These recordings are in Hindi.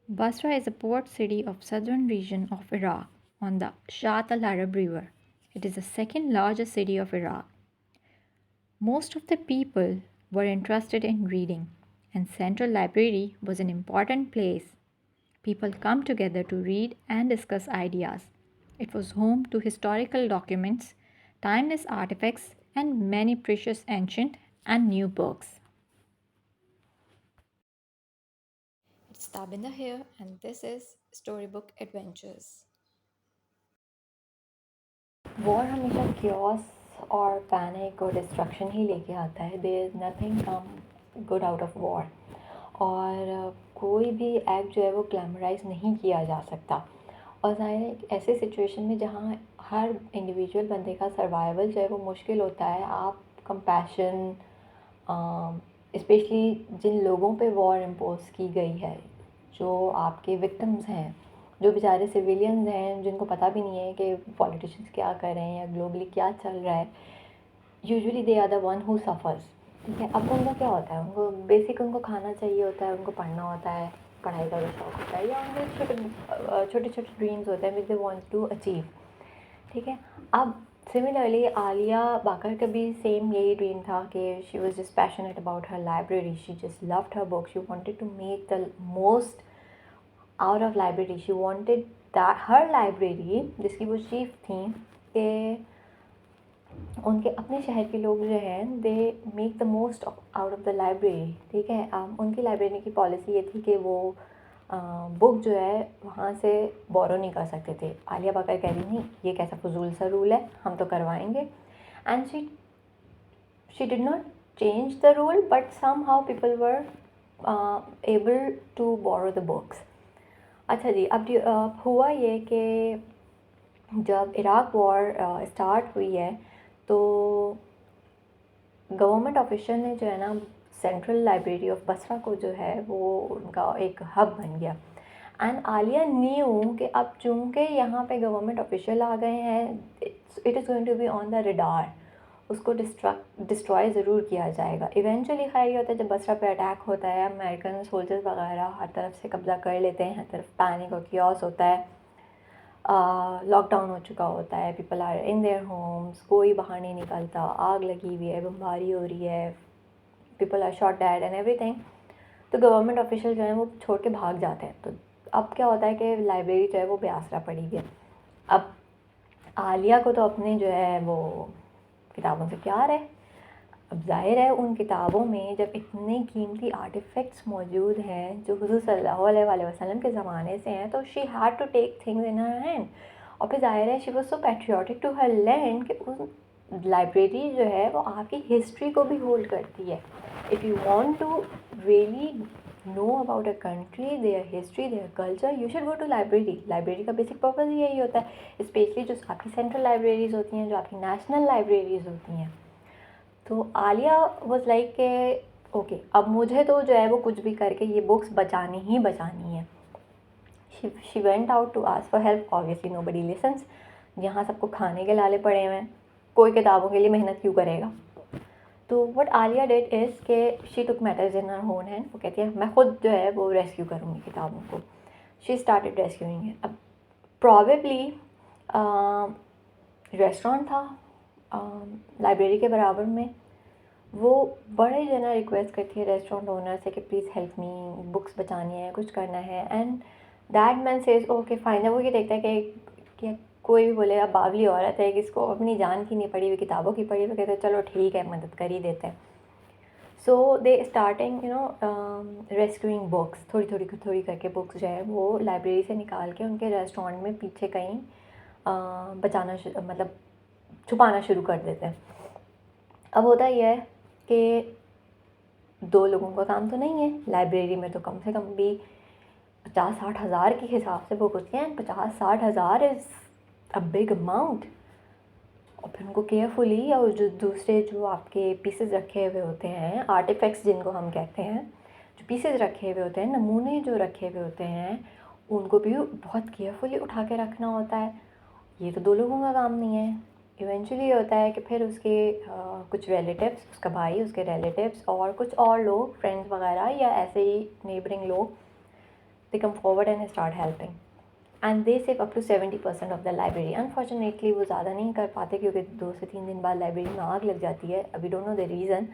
Basra is a port city of southern region of Iraq on the Shatt al-Arab River. It is the second largest city of Iraq. Most of the people were interested in reading, and Central Library was an important place. People come together to read and discuss ideas. It was home to historical documents, timeless artifacts, and many precious ancient and new books. It's Tabinda here, and this is Storybook Adventures. War हमेशा क्योस और पैनिक और डिस्ट्रक्शन ही लेके आता है. There is nothing come good out of war. और कोई भी एक्ट जो है वो ग्लैमराइज नहीं किया जा सकता. और ज़ाहिर है एक ऐसे सिचुएशन में जहाँ हर इंडिविजुअल बंदे का सर्वाइवल जो है वो मुश्किल होता है, आप कंपैशन, स्पेशली जिन लोगों पे वॉर इम्पोज की गई है, जो आपके विक्टिम्स हैं, जो बेचारे सिविलियंस हैं जिनको पता भी नहीं है कि पॉलिटिशियंस क्या कर रहे हैं या ग्लोबली क्या चल रहा है, usually they are the one who suffers. ठीक है, अब उनको क्या होता है, उनको बेसिक उनको खाना चाहिए होता है, उनको पढ़ना होता है, पढ़ाई का जो शौक होता है, या उनके छोटे छोटे ड्रीम्स होते हैं विच दे वांट टू अचीव. ठीक है, अब सिमिलरली आलिया बाकर का भी सेम यही ड्रीम था कि she was just passionate about her library. She just loved her book. She wanted to make the most out of library. She wanted that her library, जिसकी वो चीफ थी, कि उनके अपने शहर के लोग जो हैं they make the most out of the library. ठीक है, उनकी लाइब्रेरी की पॉलिसी ये थी कि वो बुक जो है वहाँ से बोरो नहीं कर सकते थे. आलिया बाकर कह रही नहीं, ये कैसा फजूल सा रूल है, हम तो करवाएंगे. And she did not change the rule, but somehow people were able to borrow the books. अच्छा जी, अब हुआ ये कि जब इराक वॉर स्टार्ट हुई है तो गवर्नमेंट ऑफिशियल ने जो है ना सेंट्रल लाइब्रेरी ऑफ बसरा को जो है वो उनका एक हब बन गया. एंड आलिया न्यू कि अब चूँकि यहाँ पे गवर्नमेंट ऑफिशियल आ गए हैं, it is going to be on the radar. उसको डिस्ट्रॉय ज़रूर किया जाएगा. इवेंचुअली खैर ये होता है, जब बसरा पे अटैक होता है, अमेरिकन सोल्जर्स वगैरह हर तरफ से कब्ज़ा कर लेते हैं, हर तरफ पैनिक और कियोस होता है, लॉकडाउन हो चुका होता है, people are in their homes, कोई बाहर नहीं निकलता, आग लगी हुई है, बमबारी हो रही है, people are shot dead and everything. तो गवर्नमेंट ऑफिशियल जो है वो छोड़ के भाग जाते हैं. तो अब क्या होता है कि लाइब्रेरी जो है वो बेआसरा पड़ी हुई है. अब आलिया को तो अपने जो है वो किताबों से प्यार है. अब ज़ाहिर है उन किताबों में जब इतने कीमती आर्टिफैक्ट्स मौजूद हैं जो हुज़ूर सल्लल्लाहु अलैहि वसल्लम के ज़माने से हैं, तो she had to take things in her hand. और फिर ज़ाहिर है she was so patriotic to her land कि उस लाइब्रेरी जो है वो आपकी हिस्ट्री को भी होल्ड करती है. If you want to really know about a country, their history, their culture, you should go to library. Library का बेसिक पर्पज़ ही यही होता है, स्पेशली जो आपकी सेंट्रल लाइब्रेरीज़ होती हैं, जो आपकी नेशनल लाइब्रेरीज़ होती हैं. तो आलिया वॉज लाइक के ओके, अब मुझे तो जो है वो कुछ भी करके ये बुक्स बचानी ही बचानी है. She went out to ask for help. Obviously nobody listens. यहाँ सबको खाने के लाले पड़े हुए हैं, कोई किताबों के लिए मेहनत क्यों करेगा. तो व्हाट आलिया डिड इज़ के she took matters in her own hand. वो कहती है मैं खुद जो है वो रेस्क्यू करूँगी किताबों को. She started rescuing it. अब प्रॉबेबली रेस्टोरेंट था लाइब्रेरी के बराबर में. वो बड़े जना रिक्वेस्ट करती है रेस्टोरेंट ओनर से कि प्लीज़ हेल्प मी, बुक्स बचानी है, कुछ करना है. And that man says okay fine. जब वो ये देखता है कि कोई भी बोले अब बावली औरत है कि इसको अपनी जान की नहीं पड़ी हुई, किताबों की पड़ी हुई, कहते हैं चलो ठीक है मदद कर ही देते हैं. सो दे स्टार्टिंग रेस्क्यूइंग बुक्स. थोड़ी करके बुक्स जो है वो लाइब्रेरी से निकाल के उनके रेस्टोरेंट में पीछे कहीं बचाना मतलब छुपाना शुरू कर देते हैं. अब होता यह है कि 2 लोगों का काम तो नहीं है. लाइब्रेरी में तो कम से कम भी 50-60 हज़ार के हिसाब से बुक होती हैं. 50-60 हज़ार इज़ अ बिग अमाउंट. और फिर उनको केयरफुली, और जो दूसरे जो आपके पीसेस रखे हुए होते हैं, आर्टिफैक्ट्स जिनको हम कहते हैं, जो पीसेस रखे हुए होते हैं, नमूने जो रखे हुए होते हैं, उनको भी बहुत केयरफुली उठा के रखना होता है. ये तो 2 लोगों का काम नहीं है. इवेंचुअली होता है कि फिर उसके कुछ रिलेटिव्स, उसका भाई, उसके रिलेटिव्स और कुछ और लोग, फ्रेंड्स वगैरह या ऐसे ही नेबरिंग लोग, they come forward and start helping. And they save up to 70% of the library. Unfortunately वो ज़्यादा नहीं कर पाते क्योंकि 2 से 3 दिन बाद लाइब्रेरी में आग लग जाती है. We don't know the reason,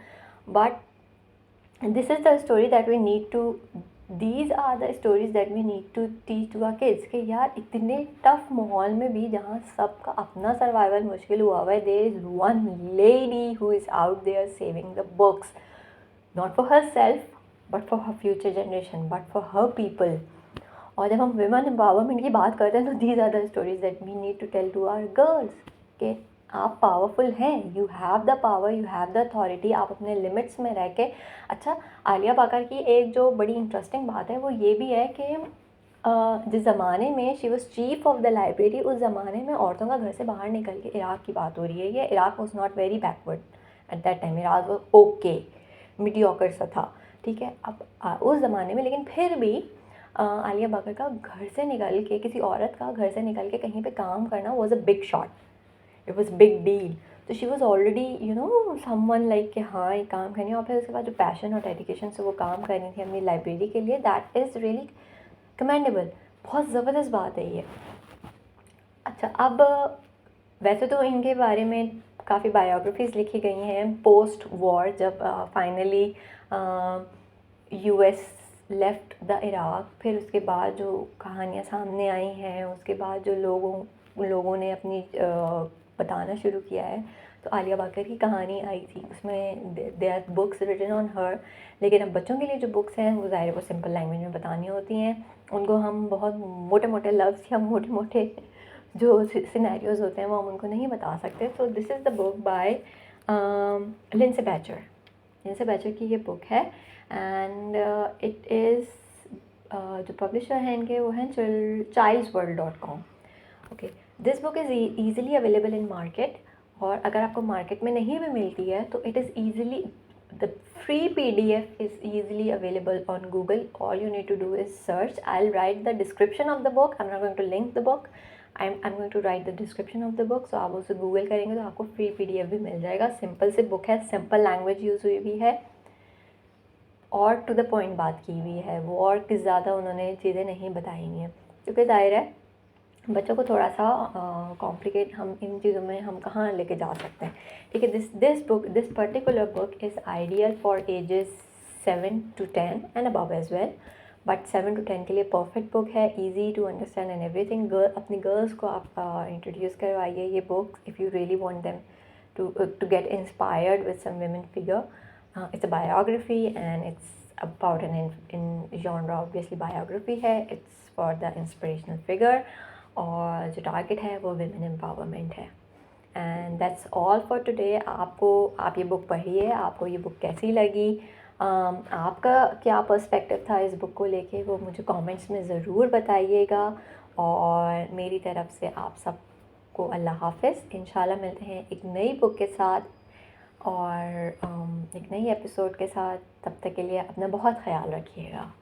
but this is the story that we need to, these are the stories that we need to teach to our kids कि यार इतने टफ माहौल में भी जहाँ सबका अपना सर्वाइवल मुश्किल हुआ है, there is one lady who is out there saving the books, not for herself but for her future generation, but for her people. और जब हम विमेन एम्पावरमेंट की बात करते हैं तो these are the stories that we need to tell to our girls कि आप पावरफुल हैं, you have the power, you have the authority. आप अपने लिमिट्स में रह के. अच्छा, आलिया पाकर की एक जो बड़ी इंटरेस्टिंग बात है वो ये भी है कि जिस ज़माने में she was chief of the library, उस ज़माने में औरतों का घर से बाहर निकल के इराक़ की बात हो रही है. ये Iraq was not very backward at that time. Iraq was okay, mediocre सा था, ठीक है. अब उस ज़माने में लेकिन फिर भी आलिया भगत का घर से निकल के, किसी औरत का घर से निकल के कहीं पे काम करना was a big shot, it was big deal. तो she was already you know someone like कि हाँ ये काम करनी है. और फिर उसके बाद जो पैशन और डेडिकेशन से वो काम करनी थी अपनी लाइब्रेरी के लिए, दैट इज़ रियली कमेंडेबल. बहुत ज़बरदस्त बात है ये. अच्छा, अब वैसे तो इनके बारे में काफ़ी बायोग्राफीज़ लिखी गई हैं पोस्ट वॉर, जब finally US left the Iraq. फिर उसके बाद जो कहानियाँ सामने आई हैं, उसके बाद जो लोगों ने अपनी बताना शुरू किया है, तो आलिया बाकर की कहानी आई थी, उसमें they are books written on her. लेकिन अब बच्चों के लिए जो बुक्स हैं वो ज़ाहिर वो सिंपल लैंग्वेज में बतानी होती हैं. उनको हम बहुत मोटे मोटे लफ्ज़ या मोटे मोटे जो सिनेरियोज़ होते हैं वो हम उनको नहीं बता सकते. So this is the book by Lindsey Batcher. Lindsey Batcher की ये बुक है एंड इट इज़ जो पब्लिशर हैं इनके वो हैं childsworld.com. Okay, this book is easily available in market. और अगर आपको मार्केट में नहीं भी मिलती है तो it is easily, the free PDF is easily available on Google. All you need to do is search. I'll write the description of the book. I'm not going to link the book. I'm going to write the description of the book. So आप उसे गूगल करेंगे तो आपको फ्री PDF भी मिल जाएगा. सिंपल सी बुक है, सिंपल लैंग्वेज यूज़ हुई भी है और टू द पॉइंट बात की हुई है वो, और किस ज़्यादा उन्होंने चीज़ें नहीं बताई हुई हैं. क्योंकि ज़ाहिर है बच्चों को थोड़ा सा कॉम्प्लिकेट हम इन चीज़ों में हम कहाँ लेके जा सकते हैं. ठीक है, this particular book is ideal for ages 7 to 10 and above age as. But 7 to 10 के लिए परफेक्ट बुक है, easy to understand and everything. अपनी गर्ल्स को आप इंट्रोड्यूस करवाइए ये book if you really want them to get inspired with some women figure. It's a biography and it's about in genre obviously biography है. It's for the inspirational figure और जो टारगेट है वो women empowerment है. And that's all for today. आप ये बुक पढ़िए, आपको ये बुक कैसी लगी, आपका क्या पर्सपेक्टिव था इस बुक को लेके, वो मुझे कमेंट्स में ज़रूर बताइएगा. और मेरी तरफ से आप सबको अल्लाह हाफ़िज़. इंशाल्लाह मिलते हैं एक नई बुक के साथ और एक नई एपिसोड के साथ. तब तक के लिए अपना बहुत ख्याल रखिएगा.